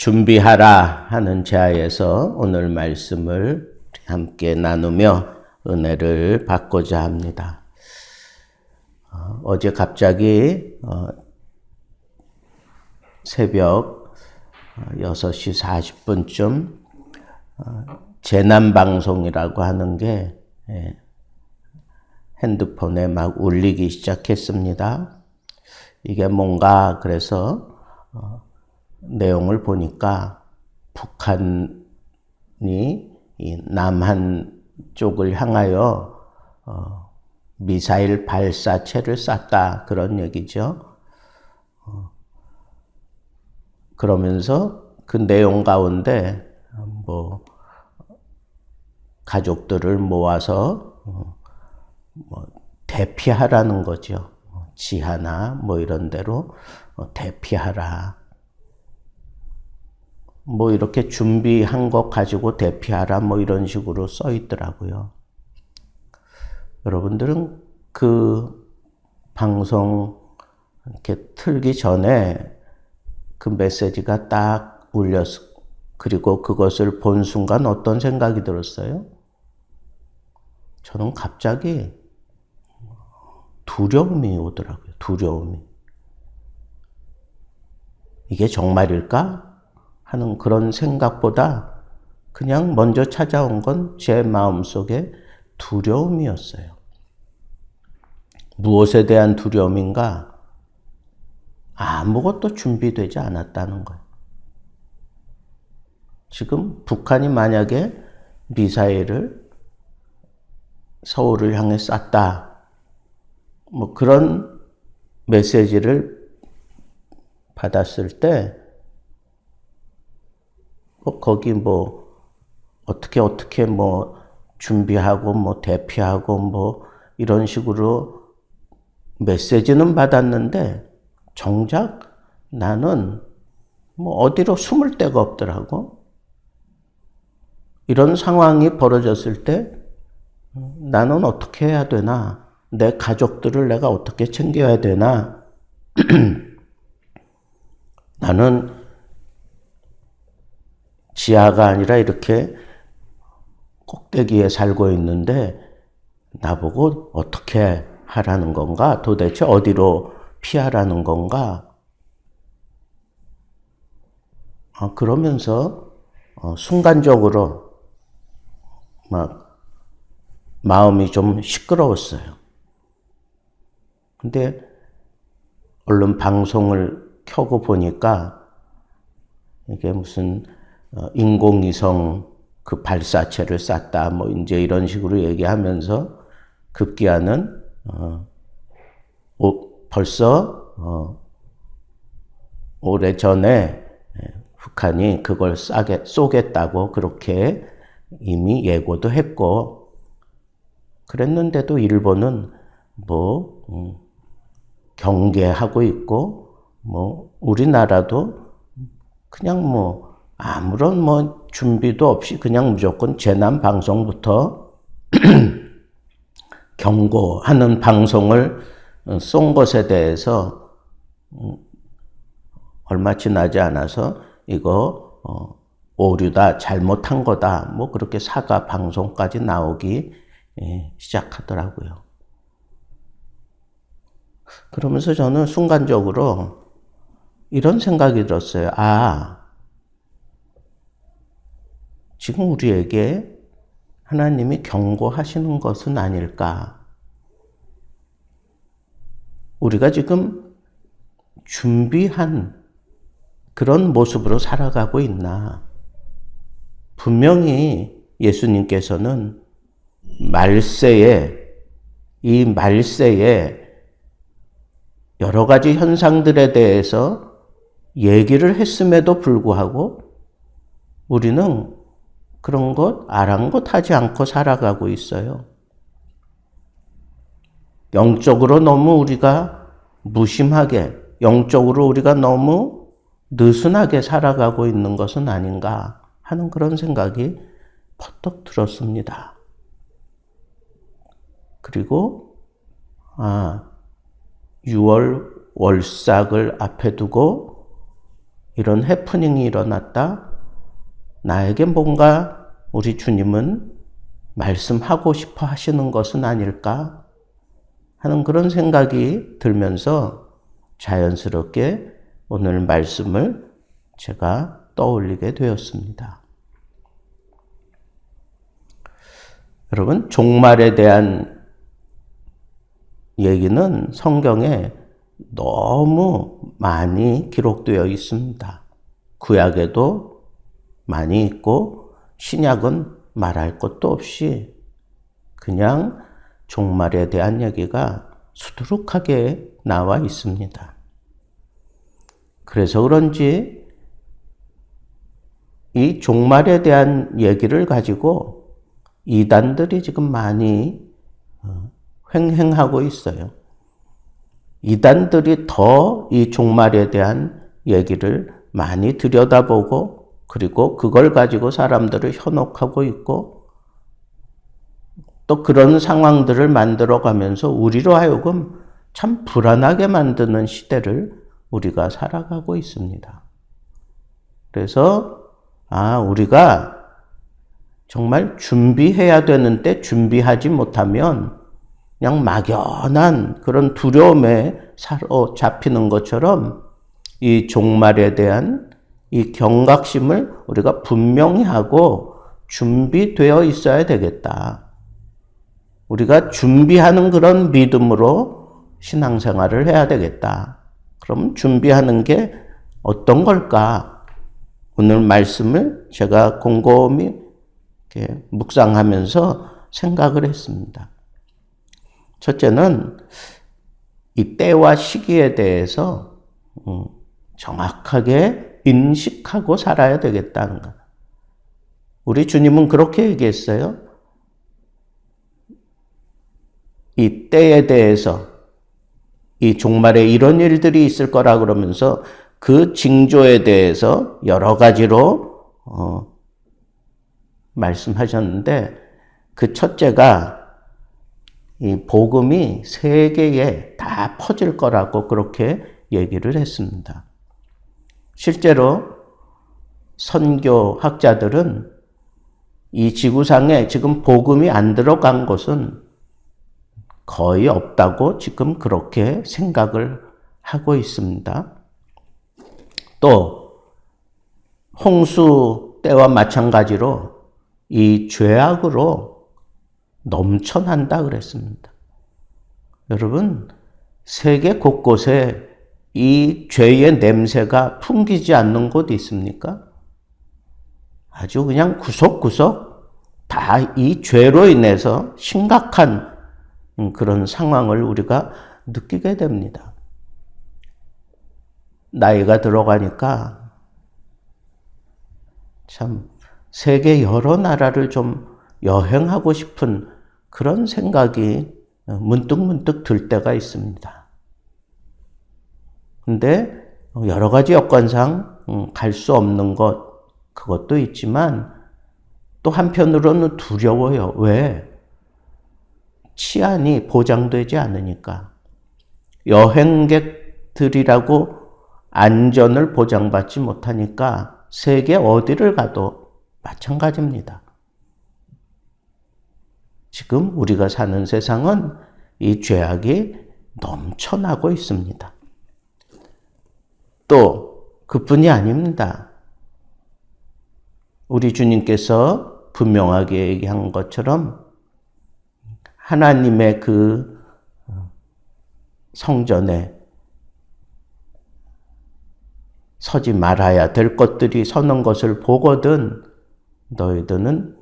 준비하라 하는 제하에서 오늘 말씀을 함께 나누며 은혜를 받고자 합니다. 어제 갑자기 새벽 6시 40분쯤 재난방송이라고 하는 게 핸드폰에 막 울리기 시작했습니다. 이게 뭔가 그래서 내용을 보니까 북한이 이 남한 쪽을 향하여 미사일 발사체를 쐈다 그런 얘기죠. 그러면서 그 내용 가운데 뭐 가족들을 모아서 대피하라는 거죠. 지하나 뭐 이런 데로 대피하라. 뭐 이렇게 준비한 것 가지고 대피하라 뭐 이런 식으로 써 있더라고요. 여러분들은 그 방송 이렇게 틀기 전에 그 메시지가 딱 울렸어. 그리고 그것을 본 순간 어떤 생각이 들었어요? 저는 갑자기 두려움이 오더라고요. 두려움이. 이게 정말일까? 하는 그런 생각보다 그냥 먼저 찾아온 건 제 마음속에 두려움이었어요. 무엇에 대한 두려움인가? 아무것도 준비되지 않았다는 거예요. 지금 북한이 만약에 미사일을 서울을 향해 쐈다. 뭐 그런 메시지를 받았을 때 거기 뭐 어떻게 뭐 준비하고 뭐 대피하고 뭐 이런 식으로 메시지는 받았는데 정작 나는 뭐 어디로 숨을 데가 없더라고. 이런 상황이 벌어졌을 때 나는 어떻게 해야 되나? 내 가족들을 내가 어떻게 챙겨야 되나? 나는 지하가 아니라 이렇게 꼭대기에 살고 있는데 나보고 어떻게 하라는 건가? 도대체 어디로 피하라는 건가? 그러면서 순간적으로 막 마음이 좀 시끄러웠어요. 근데 얼른 방송을 켜고 보니까 이게 무슨 인공위성 그 발사체를 쐈다 뭐 이제 이런 식으로 얘기하면서 급기야는 벌써 오래전에 북한이 그걸 쏘겠다고 그렇게 이미 예고도 했고 그랬는데도 일본은 뭐 경계하고 있고 뭐 우리나라도 그냥 뭐 아무런 뭐 준비도 없이 그냥 무조건 재난 방송부터 경고하는 방송을 쏜 것에 대해서 얼마 지나지 않아서 이거 오류다, 잘못한 거다, 뭐 그렇게 사과 방송까지 나오기 시작하더라고요. 그러면서 저는 순간적으로 이런 생각이 들었어요. 지금 우리에게 하나님이 경고하시는 것은 아닐까? 우리가 지금 준비한 그런 모습으로 살아가고 있나? 분명히 예수님께서는 이 말세에 여러 가지 현상들에 대해서 얘기를 했음에도 불구하고 우리는 그런 것 아랑곳하지 않고 살아가고 있어요. 영적으로 너무 우리가 무심하게, 영적으로 우리가 너무 느슨하게 살아가고 있는 것은 아닌가 하는 그런 생각이 퍼뜩 들었습니다. 그리고 6월 월삭을 앞에 두고 이런 해프닝이 일어났다. 나에게 뭔가 우리 주님은 말씀하고 싶어 하시는 것은 아닐까 하는 그런 생각이 들면서 자연스럽게 오늘 말씀을 제가 떠올리게 되었습니다. 여러분, 종말에 대한 얘기는 성경에 너무 많이 기록되어 있습니다. 구약에도 많이 있고 신약은 말할 것도 없이 그냥 종말에 대한 얘기가 수두룩하게 나와 있습니다. 그래서 그런지 이 종말에 대한 얘기를 가지고 이단들이 지금 많이 횡행하고 있어요. 이단들이 더 이 종말에 대한 얘기를 많이 들여다보고 그리고 그걸 가지고 사람들을 현혹하고 있고 또 그런 상황들을 만들어가면서 우리로 하여금 참 불안하게 만드는 시대를 우리가 살아가고 있습니다. 그래서 우리가 정말 준비해야 되는데 준비하지 못하면 그냥 막연한 그런 두려움에 사로잡히는 것처럼 이 종말에 대한 이 경각심을 우리가 분명히 하고 준비되어 있어야 되겠다. 우리가 준비하는 그런 믿음으로 신앙생활을 해야 되겠다. 그럼 준비하는 게 어떤 걸까? 오늘 말씀을 제가 곰곰이 이렇게 묵상하면서 생각을 했습니다. 첫째는 이 때와 시기에 대해서 정확하게 인식하고 살아야 되겠다는 것. 우리 주님은 그렇게 얘기했어요. 이 때에 대해서 이 종말에 이런 일들이 있을 거라 그러면서 그 징조에 대해서 여러 가지로 말씀하셨는데 그 첫째가 이 복음이 세계에 다 퍼질 거라고 그렇게 얘기를 했습니다. 실제로 선교학자들은 이 지구상에 지금 복음이 안 들어간 곳은 거의 없다고 지금 그렇게 생각을 하고 있습니다. 또 홍수 때와 마찬가지로 이 죄악으로 넘쳐난다 그랬습니다. 여러분, 세계 곳곳에 이 죄의 냄새가 풍기지 않는 곳이 있습니까? 아주 그냥 구석구석 다 이 죄로 인해서 심각한 그런 상황을 우리가 느끼게 됩니다. 나이가 들어가니까 참 세계 여러 나라를 좀 여행하고 싶은 그런 생각이 문득문득 들 때가 있습니다. 근데 여러 가지 여건상 갈 수 없는 것, 그것도 있지만 또 한편으로는 두려워요. 왜? 치안이 보장되지 않으니까. 여행객들이라고 안전을 보장받지 못하니까 세계 어디를 가도 마찬가지입니다. 지금 우리가 사는 세상은 이 죄악이 넘쳐나고 있습니다. 또 그뿐이 아닙니다. 우리 주님께서 분명하게 얘기한 것처럼 하나님의 그 성전에 서지 말아야 될 것들이 서는 것을 보거든 너희들은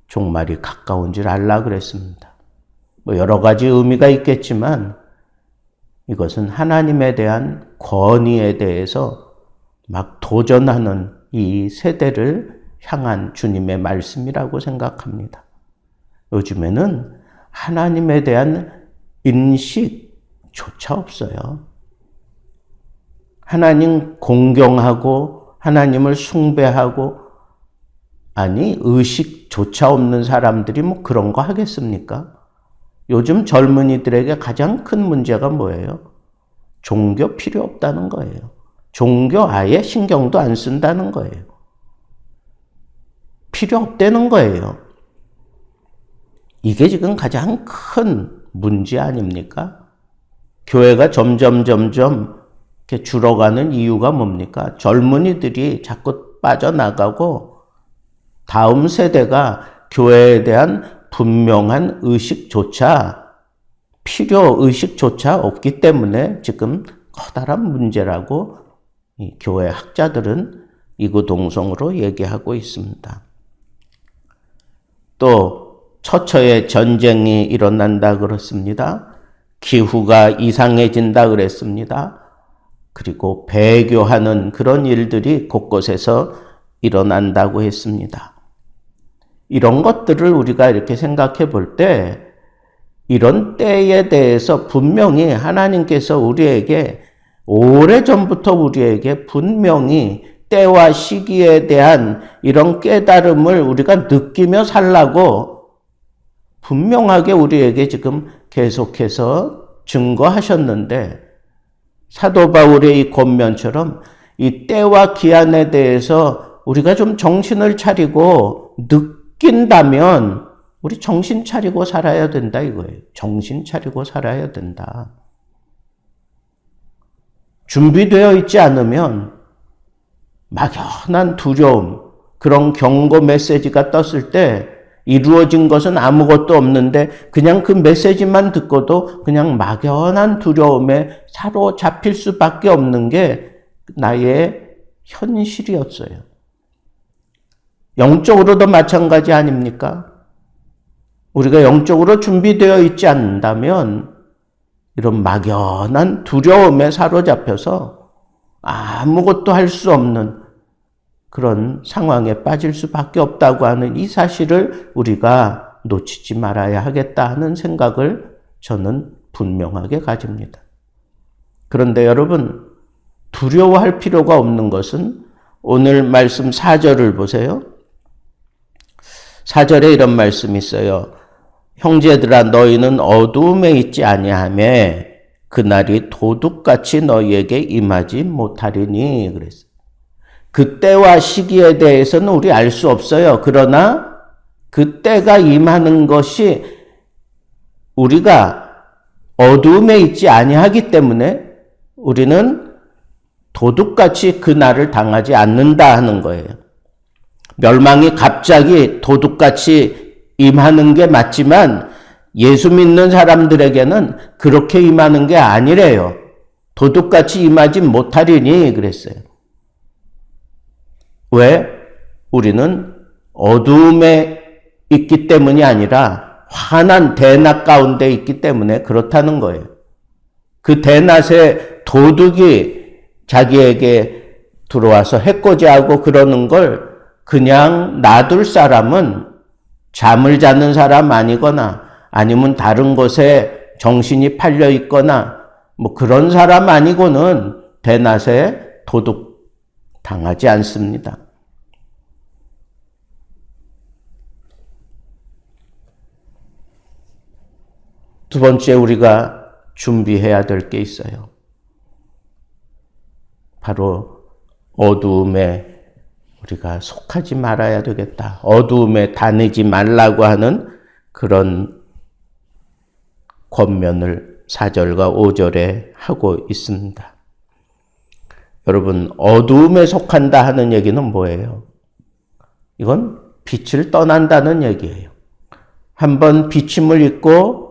종말이 가까운 줄 알라 그랬습니다. 여러 가지 의미가 있겠지만 이것은 하나님에 대한 권위에 대해서 막 도전하는 이 세대를 향한 주님의 말씀이라고 생각합니다. 요즘에는 하나님에 대한 인식조차 없어요. 하나님 공경하고 하나님을 숭배하고 의식조차 없는 사람들이 그런 거 하겠습니까? 요즘 젊은이들에게 가장 큰 문제가 뭐예요? 종교 필요 없다는 거예요. 종교 아예 신경도 안 쓴다는 거예요. 필요 없다는 거예요. 이게 지금 가장 큰 문제 아닙니까? 교회가 점점 이렇게 줄어가는 이유가 뭡니까? 젊은이들이 자꾸 빠져나가고 다음 세대가 교회에 대한 분명한 필요의식조차 없기 때문에 지금 커다란 문제라고 이 교회 학자들은 이구동성으로 얘기하고 있습니다. 또 처처에 전쟁이 일어난다 그렇습니다. 기후가 이상해진다 그랬습니다. 그리고 배교하는 그런 일들이 곳곳에서 일어난다고 했습니다. 이런 것들을 우리가 이렇게 생각해 볼 때 이런 때에 대해서 분명히 하나님께서 우리에게 오래전부터 우리에게 분명히 때와 시기에 대한 이런 깨달음을 우리가 느끼며 살라고 분명하게 우리에게 지금 계속해서 증거하셨는데 사도 바울의 이 권면처럼 이 때와 기한에 대해서 우리가 좀 정신을 차리고 느낀다면 우리 정신 차리고 살아야 된다 이거예요. 정신 차리고 살아야 된다. 준비되어 있지 않으면 막연한 두려움, 그런 경고 메시지가 떴을 때 이루어진 것은 아무것도 없는데 그냥 그 메시지만 듣고도 그냥 막연한 두려움에 사로잡힐 수밖에 없는 게 나의 현실이었어요. 영적으로도 마찬가지 아닙니까? 우리가 영적으로 준비되어 있지 않는다면 이런 막연한 두려움에 사로잡혀서 아무것도 할 수 없는 그런 상황에 빠질 수밖에 없다고 하는 이 사실을 우리가 놓치지 말아야 하겠다 하는 생각을 저는 분명하게 가집니다. 그런데 여러분, 두려워할 필요가 없는 것은 오늘 말씀 4절을 보세요. 4절에 이런 말씀이 있어요. 형제들아 너희는 어두움에 있지 아니하며 그날이 도둑같이 너희에게 임하지 못하리니 그랬어요. 그때와 시기에 대해서는 우리 알 수 없어요. 그러나 그때가 임하는 것이 우리가 어두움에 있지 아니하기 때문에 우리는 도둑같이 그 날을 당하지 않는다 하는 거예요. 멸망이 갑자기 도둑같이 임하는 게 맞지만 예수 믿는 사람들에게는 그렇게 임하는 게 아니래요. 도둑같이 임하지 못하리니 그랬어요. 왜? 우리는 어두움에 있기 때문이 아니라 환한 대낮 가운데 있기 때문에 그렇다는 거예요. 그 대낮에 도둑이 자기에게 들어와서 해코지하고 그러는 걸 그냥 놔둘 사람은 잠을 자는 사람 아니거나 아니면 다른 곳에 정신이 팔려 있거나 뭐 그런 사람 아니고는 대낮에 도둑 당하지 않습니다. 두 번째 우리가 준비해야 될 게 있어요. 바로 어두움에 우리가 속하지 말아야 되겠다. 어두움에 다니지 말라고 하는 그런 권면을 4절과 5절에 하고 있습니다. 여러분, 어두움에 속한다 하는 얘기는 뭐예요? 이건 빛을 떠난다는 얘기예요. 한번 비침을 입고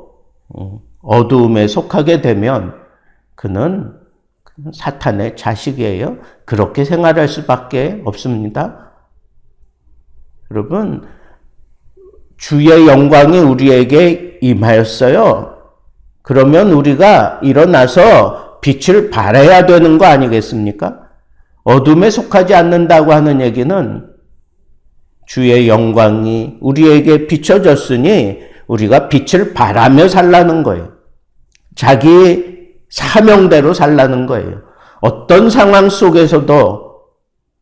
어두움에 속하게 되면 그는 사탄의 자식이에요. 그렇게 생활할 수밖에 없습니다. 여러분, 주의 영광이 우리에게 임하였어요. 그러면 우리가 일어나서 빛을 발해야 되는 거 아니겠습니까? 어둠에 속하지 않는다고 하는 얘기는 주의 영광이 우리에게 비춰졌으니 우리가 빛을 발하며 살라는 거예요. 자기 사명대로 살라는 거예요. 어떤 상황 속에서도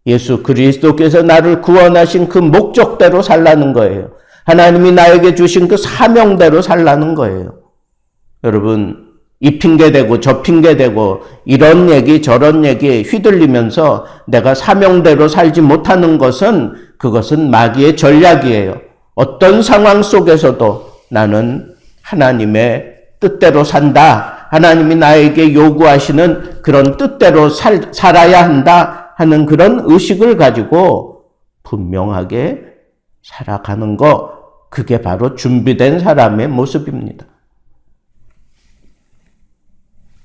예수 그리스도께서 나를 구원하신 그 목적대로 살라는 거예요. 하나님이 나에게 주신 그 사명대로 살라는 거예요. 여러분, 이 핑계대고 저 핑계대고 이런 얘기 저런 얘기에 휘둘리면서 내가 사명대로 살지 못하는 것은 그것은 마귀의 전략이에요. 어떤 상황 속에서도 나는 하나님의 뜻대로 산다. 하나님이 나에게 요구하시는 그런 뜻대로 살아야 한다 하는 그런 의식을 가지고 분명하게 살아가는 거, 그게 바로 준비된 사람의 모습입니다.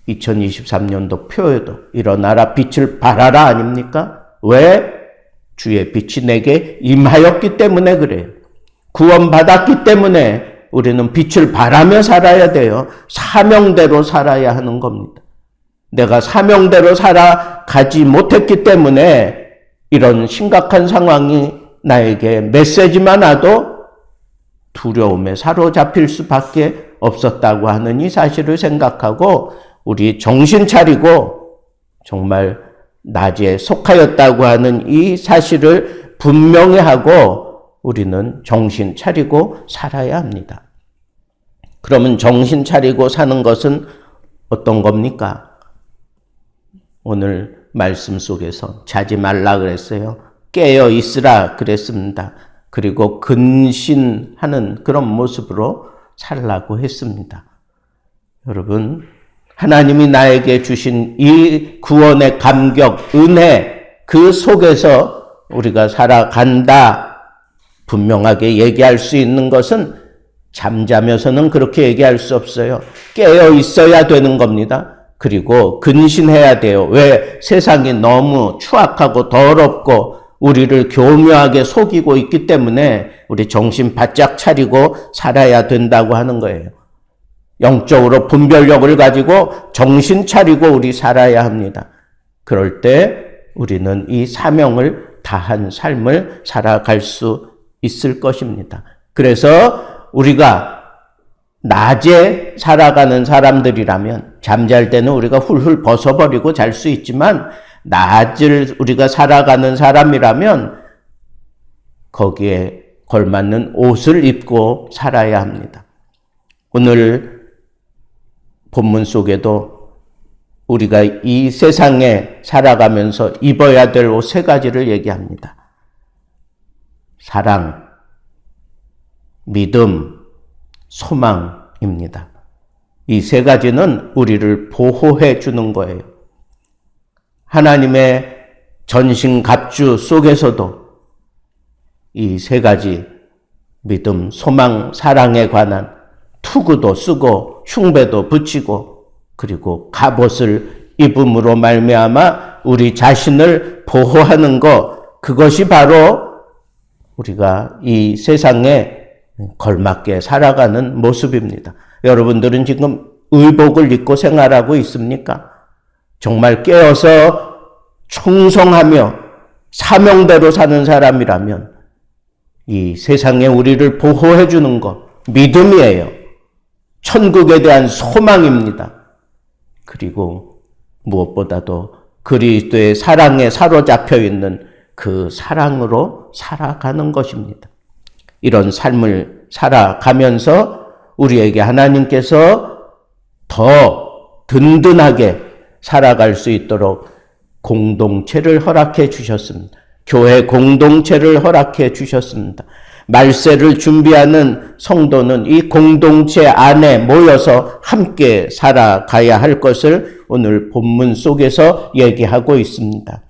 2023년도 표에도 일어나라 빛을 발하라 아닙니까? 왜? 주의 빛이 내게 임하였기 때문에 그래요. 구원받았기 때문에 우리는 빛을 발하며 살아야 돼요. 사명대로 살아야 하는 겁니다. 내가 사명대로 살아가지 못했기 때문에 이런 심각한 상황이 나에게 메시지만 와도 두려움에 사로잡힐 수밖에 없었다고 하는 이 사실을 생각하고 우리 정신 차리고 정말 낮에 속하였다고 하는 이 사실을 분명히 하고 우리는 정신 차리고 살아야 합니다. 그러면 정신 차리고 사는 것은 어떤 겁니까? 오늘 말씀 속에서 자지 말라 그랬어요. 깨어 있으라 그랬습니다. 그리고 근신하는 그런 모습으로 살라고 했습니다. 여러분, 하나님이 나에게 주신 이 구원의 감격, 은혜, 그 속에서 우리가 살아간다 분명하게 얘기할 수 있는 것은 잠자면서는 그렇게 얘기할 수 없어요. 깨어 있어야 되는 겁니다. 그리고 근신해야 돼요. 왜? 세상이 너무 추악하고 더럽고 우리를 교묘하게 속이고 있기 때문에 우리 정신 바짝 차리고 살아야 된다고 하는 거예요. 영적으로 분별력을 가지고 정신 차리고 우리 살아야 합니다. 그럴 때 우리는 이 사명을 다한 삶을 살아갈 수 있을 것입니다. 그래서 우리가 낮에 살아가는 사람들이라면 잠잘 때는 우리가 훌훌 벗어버리고 잘 수 있지만 낮을 우리가 살아가는 사람이라면 거기에 걸맞는 옷을 입고 살아야 합니다. 오늘 본문 속에도 우리가 이 세상에 살아가면서 입어야 될 옷 세 가지를 얘기합니다. 사랑, 믿음, 소망입니다. 이 세 가지는 우리를 보호해 주는 거예요. 하나님의 전신갑주 속에서도 이 세 가지 믿음, 소망, 사랑에 관한 투구도 쓰고 흉배도 붙이고 그리고 갑옷을 입음으로 말미암아 우리 자신을 보호하는 것, 그것이 바로 우리가 이 세상에 걸맞게 살아가는 모습입니다. 여러분들은 지금 의복을 입고 생활하고 있습니까? 정말 깨어서 충성하며 사명대로 사는 사람이라면 이 세상에 우리를 보호해 주는 것, 믿음이에요. 천국에 대한 소망입니다. 그리고 무엇보다도 그리스도의 사랑에 사로잡혀 있는 그 사랑으로 살아가는 것입니다. 이런 삶을 살아가면서 우리에게 하나님께서 더 든든하게 살아갈 수 있도록 공동체를 허락해 주셨습니다. 교회 공동체를 허락해 주셨습니다. 말세를 준비하는 성도는 이 공동체 안에 모여서 함께 살아가야 할 것을 오늘 본문 속에서 얘기하고 있습니다.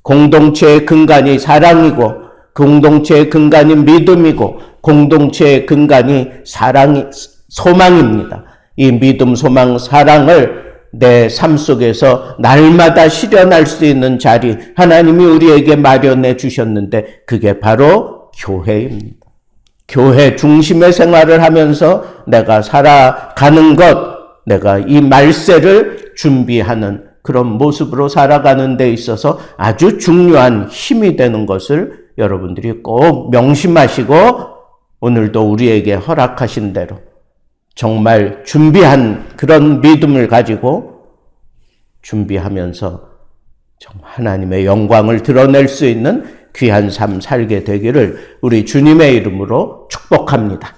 공동체의 근간이 사랑이고 공동체의 근간이 믿음이고 공동체의 근간이 소망입니다. 이 믿음, 소망, 사랑을 내 삶 속에서 날마다 실현할 수 있는 자리 하나님이 우리에게 마련해 주셨는데 그게 바로 교회입니다. 교회 중심의 생활을 하면서 내가 살아가는 것, 내가 이 말세를 준비하는 그런 모습으로 살아가는 데 있어서 아주 중요한 힘이 되는 것을 여러분들이 꼭 명심하시고 오늘도 우리에게 허락하신 대로 정말 준비한 그런 믿음을 가지고 준비하면서 정말 하나님의 영광을 드러낼 수 있는 귀한 삶 살게 되기를 우리 주님의 이름으로 축복합니다.